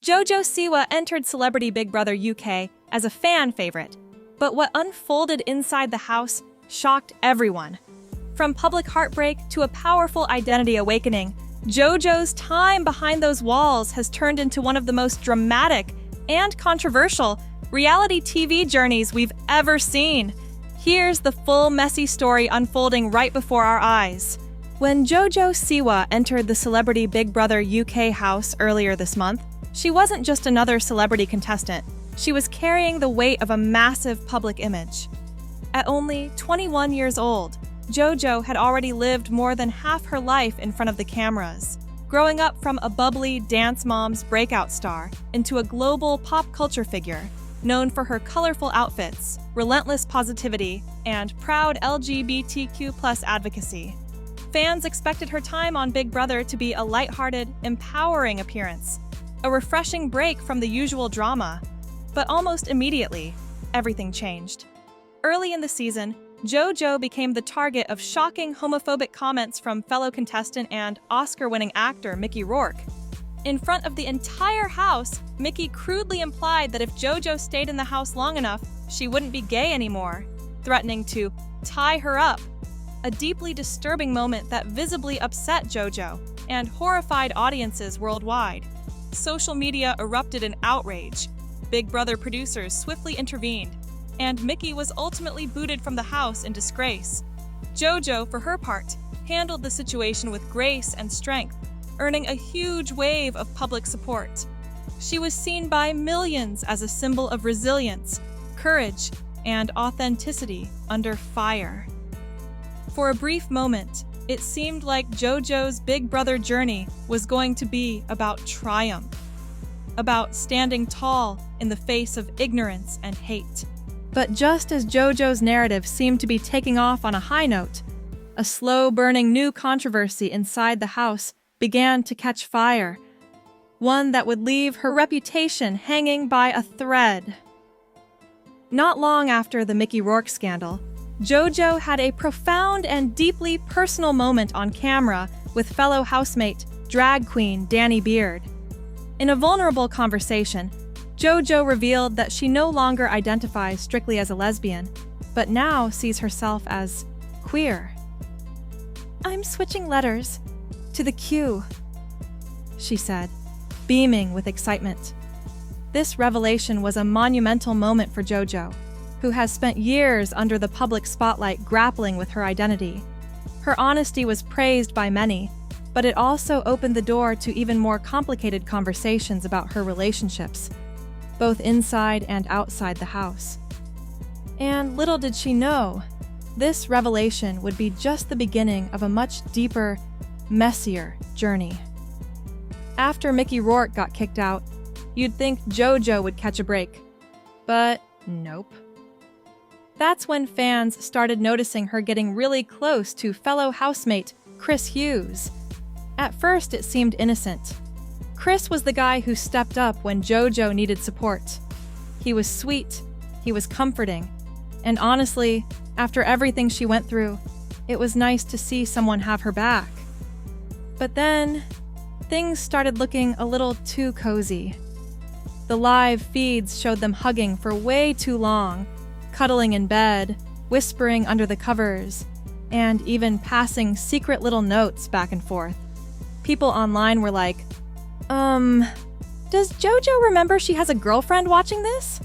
JoJo Siwa entered Celebrity Big Brother UK as a fan favorite, but what unfolded inside the house shocked everyone. From public heartbreak to a powerful identity awakening, JoJo's time behind those walls has turned into one of the most dramatic and controversial reality TV journeys we've ever seen. Here's the full messy story unfolding right before our eyes. When JoJo Siwa entered the Celebrity Big Brother UK house earlier this month, she wasn't just another celebrity contestant. She was carrying the weight of a massive public image. At only 21 years old, JoJo had already lived more than half her life in front of the cameras, growing up from a bubbly dance mom's breakout star into a global pop culture figure, known for her colorful outfits, relentless positivity, and proud LGBTQ+ advocacy. Fans expected her time on Big Brother to be a lighthearted, empowering appearance, a refreshing break from the usual drama. But almost immediately, everything changed. Early in the season, JoJo became the target of shocking homophobic comments from fellow contestant and Oscar-winning actor Mickey Rourke. In front of the entire house, Mickey crudely implied that if JoJo stayed in the house long enough, she wouldn't be gay anymore, threatening to tie her up. A deeply disturbing moment that visibly upset JoJo and horrified audiences worldwide. Social media erupted in outrage. Big Brother producers swiftly intervened, and Mickey was ultimately booted from the house in disgrace. JoJo, for her part, handled the situation with grace and strength, earning a huge wave of public support. She was seen by millions as a symbol of resilience, courage, and authenticity under fire. For a brief moment, it seemed like JoJo's Big Brother journey was going to be about triumph, about standing tall in the face of ignorance and hate. But just as JoJo's narrative seemed to be taking off on a high note, a slow-burning new controversy inside the house began to catch fire, one that would leave her reputation hanging by a thread. Not long after the Mickey Rourke scandal, JoJo had a profound and deeply personal moment on camera with fellow housemate, drag queen Danny Beard. In a vulnerable conversation, JoJo revealed that she no longer identifies strictly as a lesbian, but now sees herself as queer. "I'm switching letters to the Q," she said, beaming with excitement. This revelation was a monumental moment for JoJo, who has spent years under the public spotlight grappling with her identity. Her honesty was praised by many, but it also opened the door to even more complicated conversations about her relationships, both inside and outside the house. And little did she know, this revelation would be just the beginning of a much deeper, messier journey. After Mickey Rourke got kicked out, you'd think JoJo would catch a break. But nope. That's when fans started noticing her getting really close to fellow housemate Chris Hughes. At first, it seemed innocent. Chris was the guy who stepped up when JoJo needed support. He was sweet, he was comforting, and honestly, after everything she went through, it was nice to see someone have her back. But then, things started looking a little too cozy. The live feeds showed them hugging for way too long, cuddling in bed, whispering under the covers, and even passing secret little notes back and forth. People online were like, does JoJo remember she has a girlfriend watching this?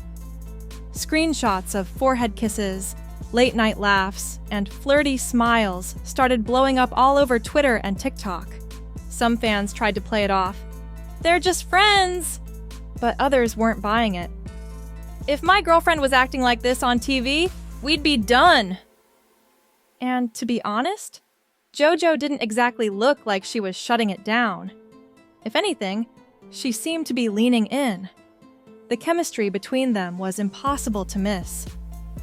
Screenshots of forehead kisses, late-night laughs, and flirty smiles started blowing up all over Twitter and TikTok. Some fans tried to play it off. "They're just friends!" But others weren't buying it. "If my girlfriend was acting like this on TV, we'd be done." And to be honest, JoJo didn't exactly look like she was shutting it down. If anything, she seemed to be leaning in. The chemistry between them was impossible to miss.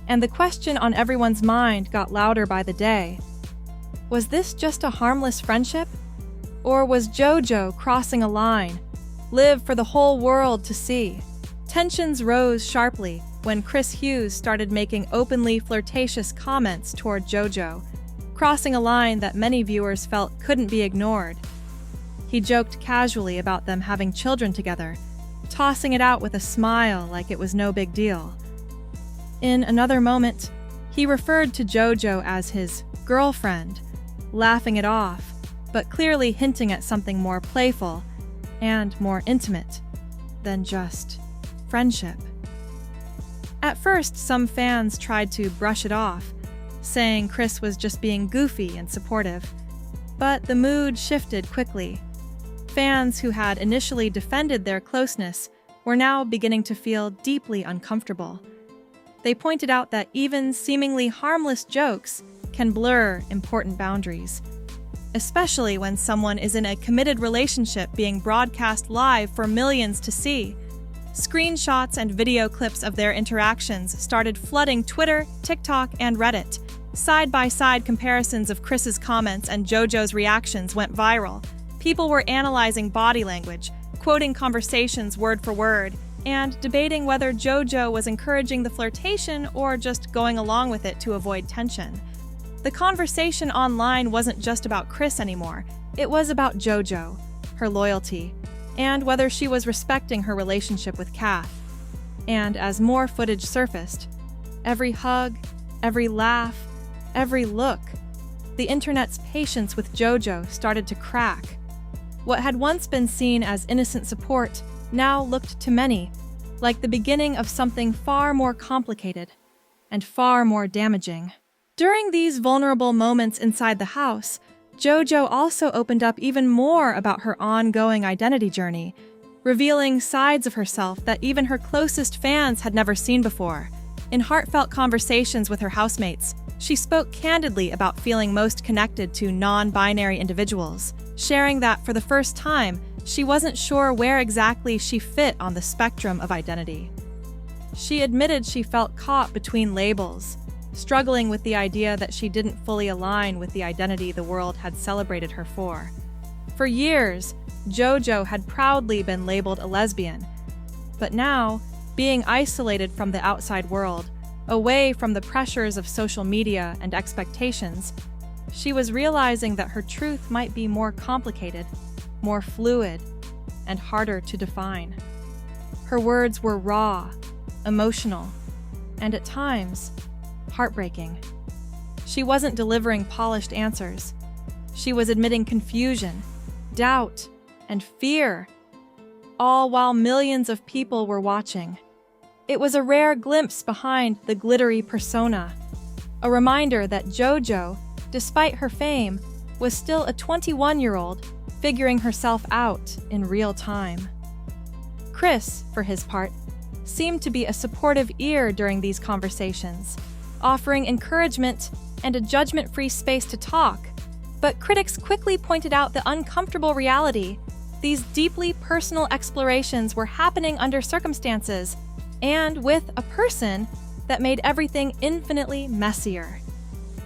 And the question on everyone's mind got louder by the day. Was this just a harmless friendship? Or was JoJo crossing a line, live for the whole world to see? Tensions rose sharply when Chris Hughes started making openly flirtatious comments toward JoJo, crossing a line that many viewers felt couldn't be ignored. He joked casually about them having children together, tossing it out with a smile like it was no big deal. In another moment, he referred to JoJo as his girlfriend, laughing it off, but clearly hinting at something more playful and more intimate than just friendship. At first, some fans tried to brush it off, saying Chris was just being goofy and supportive. But the mood shifted quickly. Fans who had initially defended their closeness were now beginning to feel deeply uncomfortable. They pointed out that even seemingly harmless jokes can blur important boundaries, especially when someone is in a committed relationship being broadcast live for millions to see. Screenshots and video clips of their interactions started flooding Twitter, TikTok, and Reddit. Side-by-side comparisons of Chris's comments and JoJo's reactions went viral. People were analyzing body language, quoting conversations word for word, and debating whether JoJo was encouraging the flirtation or just going along with it to avoid tension. The conversation online wasn't just about Chris anymore. It was about JoJo, her loyalty, and whether she was respecting her relationship with Kath. And as more footage surfaced, every hug, every laugh, every look, the internet's patience with JoJo started to crack. What had once been seen as innocent support now looked to many like the beginning of something far more complicated and far more damaging. During these vulnerable moments inside the house, JoJo also opened up even more about her ongoing identity journey, revealing sides of herself that even her closest fans had never seen before. In heartfelt conversations with her housemates, she spoke candidly about feeling most connected to non-binary individuals, sharing that for the first time, she wasn't sure where exactly she fit on the spectrum of identity. She admitted she felt caught between labels, struggling with the idea that she didn't fully align with the identity the world had celebrated her for. For years, JoJo had proudly been labeled a lesbian, but now, being isolated from the outside world, away from the pressures of social media and expectations, she was realizing that her truth might be more complicated, more fluid, and harder to define. Her words were raw, emotional, and at times, heartbreaking. She wasn't delivering polished answers. She was admitting confusion, doubt, and fear, all while millions of people were watching. It was a rare glimpse behind the glittery persona, a reminder that JoJo, despite her fame, was still a 21-year-old figuring herself out in real time. Chris, for his part, seemed to be a supportive ear during these conversations, offering encouragement and a judgment-free space to talk. But critics quickly pointed out the uncomfortable reality. These deeply personal explorations were happening under circumstances and with a person that made everything infinitely messier.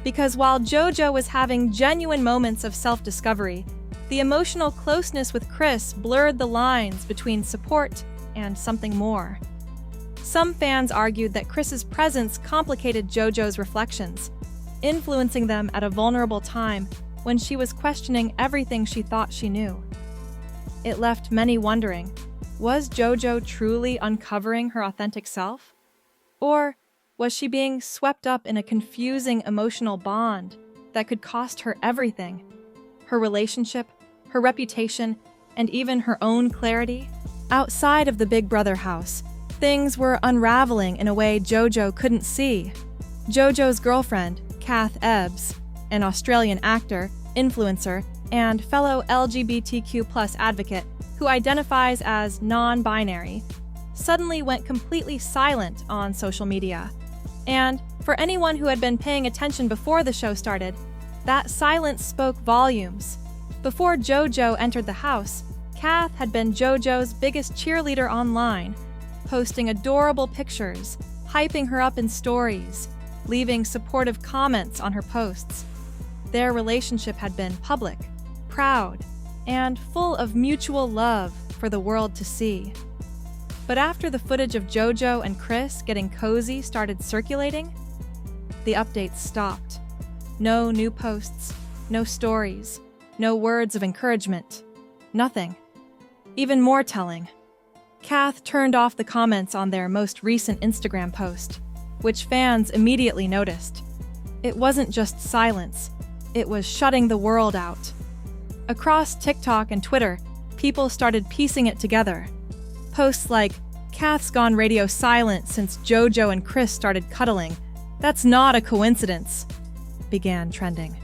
Because while JoJo was having genuine moments of self-discovery, the emotional closeness with Chris blurred the lines between support and something more. Some fans argued that Chris's presence complicated JoJo's reflections, influencing them at a vulnerable time when she was questioning everything she thought she knew. It left many wondering, was JoJo truly uncovering her authentic self? Or was she being swept up in a confusing emotional bond that could cost her everything? Her relationship, her reputation, and even her own clarity? Outside of the Big Brother house, things were unraveling in a way JoJo couldn't see. JoJo's girlfriend, Kath Ebbs, an Australian actor, influencer, and fellow LGBTQ+ advocate who identifies as non-binary, suddenly went completely silent on social media. And for anyone who had been paying attention before the show started, that silence spoke volumes. Before JoJo entered the house, Kath had been JoJo's biggest cheerleader online, posting adorable pictures, hyping her up in stories, leaving supportive comments on her posts. Their relationship had been public, proud, and full of mutual love for the world to see. But after the footage of JoJo and Chris getting cozy started circulating, the updates stopped. No new posts, no stories, no words of encouragement, nothing. Even more telling, Kath turned off the comments on their most recent Instagram post, which fans immediately noticed. It wasn't just silence, it was shutting the world out. Across TikTok and Twitter, people started piecing it together. Posts like, "Kath's gone radio silent since JoJo and Chris started cuddling. That's not a coincidence," began trending.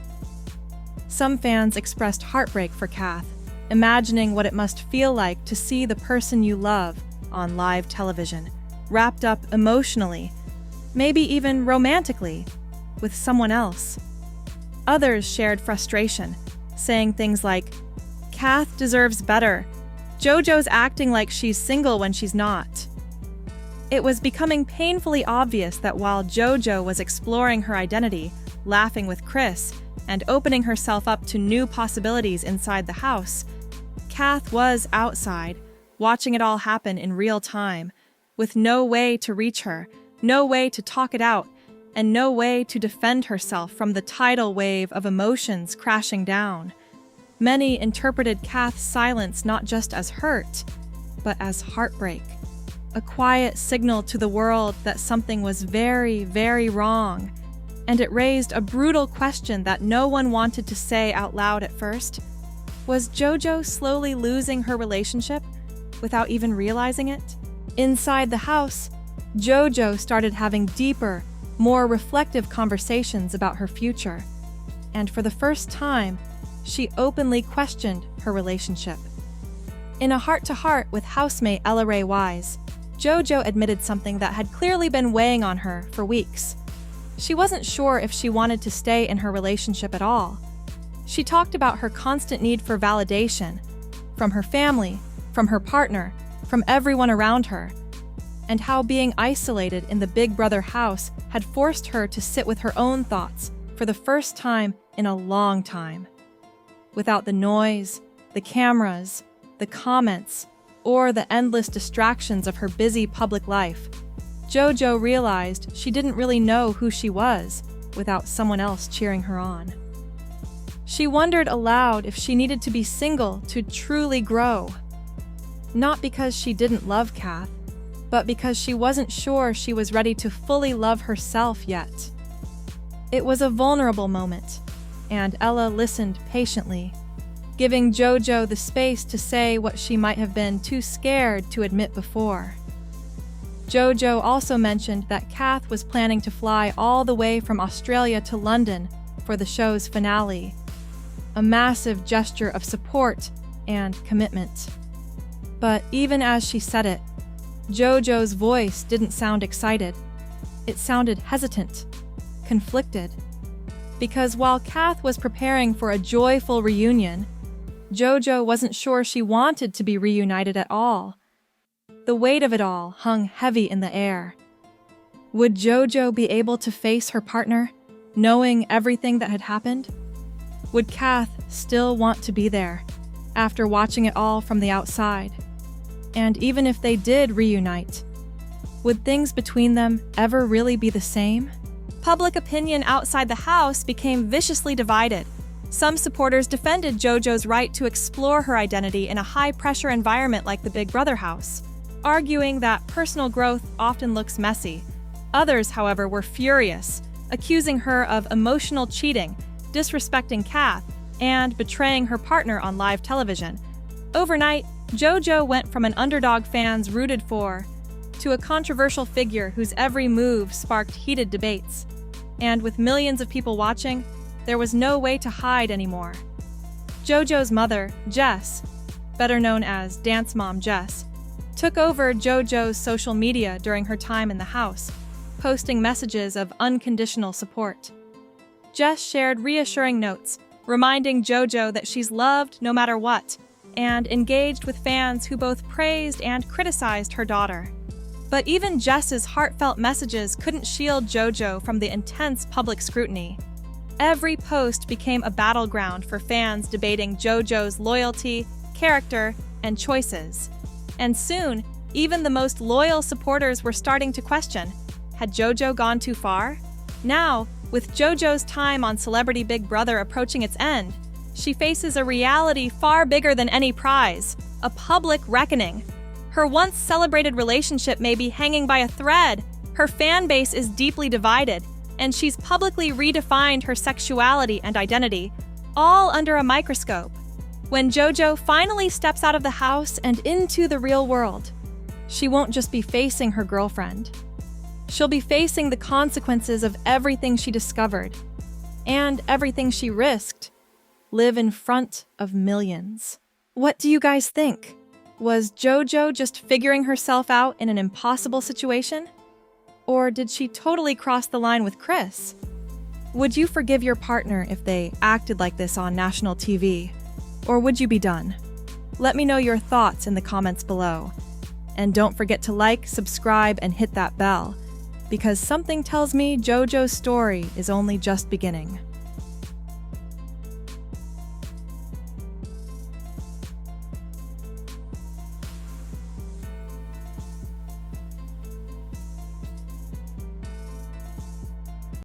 Some fans expressed heartbreak for Kath, imagining what it must feel like to see the person you love on live television, wrapped up emotionally, maybe even romantically, with someone else. Others shared frustration, saying things like, "Kath deserves better. JoJo's acting like she's single when she's not." It was becoming painfully obvious that while JoJo was exploring her identity, laughing with Chris, and opening herself up to new possibilities inside the house, Kath was outside, watching it all happen in real time, with no way to reach her, no way to talk it out, and no way to defend herself from the tidal wave of emotions crashing down. Many interpreted Kath's silence not just as hurt, but as heartbreak, a quiet signal to the world that something was very, very wrong. And it raised a brutal question that no one wanted to say out loud at first. Was JoJo slowly losing her relationship without even realizing it? Inside the house, JoJo started having deeper, more reflective conversations about her future. And for the first time, she openly questioned her relationship. In a heart-to-heart with housemate Ella Ray Wise, JoJo admitted something that had clearly been weighing on her for weeks. She wasn't sure if she wanted to stay in her relationship at all. She talked about her constant need for validation, from her family, from her partner, from everyone around her, and how being isolated in the Big Brother house had forced her to sit with her own thoughts for the first time in a long time. Without the noise, the cameras, the comments, or the endless distractions of her busy public life, JoJo realized she didn't really know who she was without someone else cheering her on. She wondered aloud if she needed to be single to truly grow. Not because she didn't love Kath, but because she wasn't sure she was ready to fully love herself yet. It was a vulnerable moment, and Ella listened patiently, giving JoJo the space to say what she might have been too scared to admit before. JoJo also mentioned that Kath was planning to fly all the way from Australia to London for the show's finale, a massive gesture of support and commitment. But even as she said it, JoJo's voice didn't sound excited. It sounded hesitant, conflicted. Because while Kath was preparing for a joyful reunion, JoJo wasn't sure she wanted to be reunited at all. The weight of it all hung heavy in the air. Would JoJo be able to face her partner, knowing everything that had happened? Would Kath still want to be there, after watching it all from the outside? And even if they did reunite, would things between them ever really be the same? Public opinion outside the house became viciously divided. Some supporters defended JoJo's right to explore her identity in a high-pressure environment like the Big Brother house, arguing that personal growth often looks messy. Others, however, were furious, accusing her of emotional cheating, disrespecting Kath, and betraying her partner on live television. Overnight, JoJo went from an underdog fans rooted for to a controversial figure whose every move sparked heated debates. And with millions of people watching, there was no way to hide anymore. JoJo's mother, Jess, better known as Dance Mom Jess, took over JoJo's social media during her time in the house, posting messages of unconditional support. Jess shared reassuring notes, reminding JoJo that she's loved no matter what, and engaged with fans who both praised and criticized her daughter. But even Jess's heartfelt messages couldn't shield JoJo from the intense public scrutiny. Every post became a battleground for fans debating JoJo's loyalty, character, and choices. And soon, even the most loyal supporters were starting to question, had JoJo gone too far? Now, with JoJo's time on Celebrity Big Brother approaching its end, she faces a reality far bigger than any prize, a public reckoning. Her once celebrated relationship may be hanging by a thread. Her fan base is deeply divided, and she's publicly redefined her sexuality and identity, all under a microscope. When JoJo finally steps out of the house and into the real world, she won't just be facing her girlfriend. She'll be facing the consequences of everything she discovered and everything she risked. Live in front of millions. What do you guys think? Was JoJo just figuring herself out in an impossible situation? Or did she totally cross the line with Chris? Would you forgive your partner if they acted like this on national TV? Or would you be done? Let me know your thoughts in the comments below. And don't forget to like, subscribe, and hit that bell, because something tells me JoJo's story is only just beginning.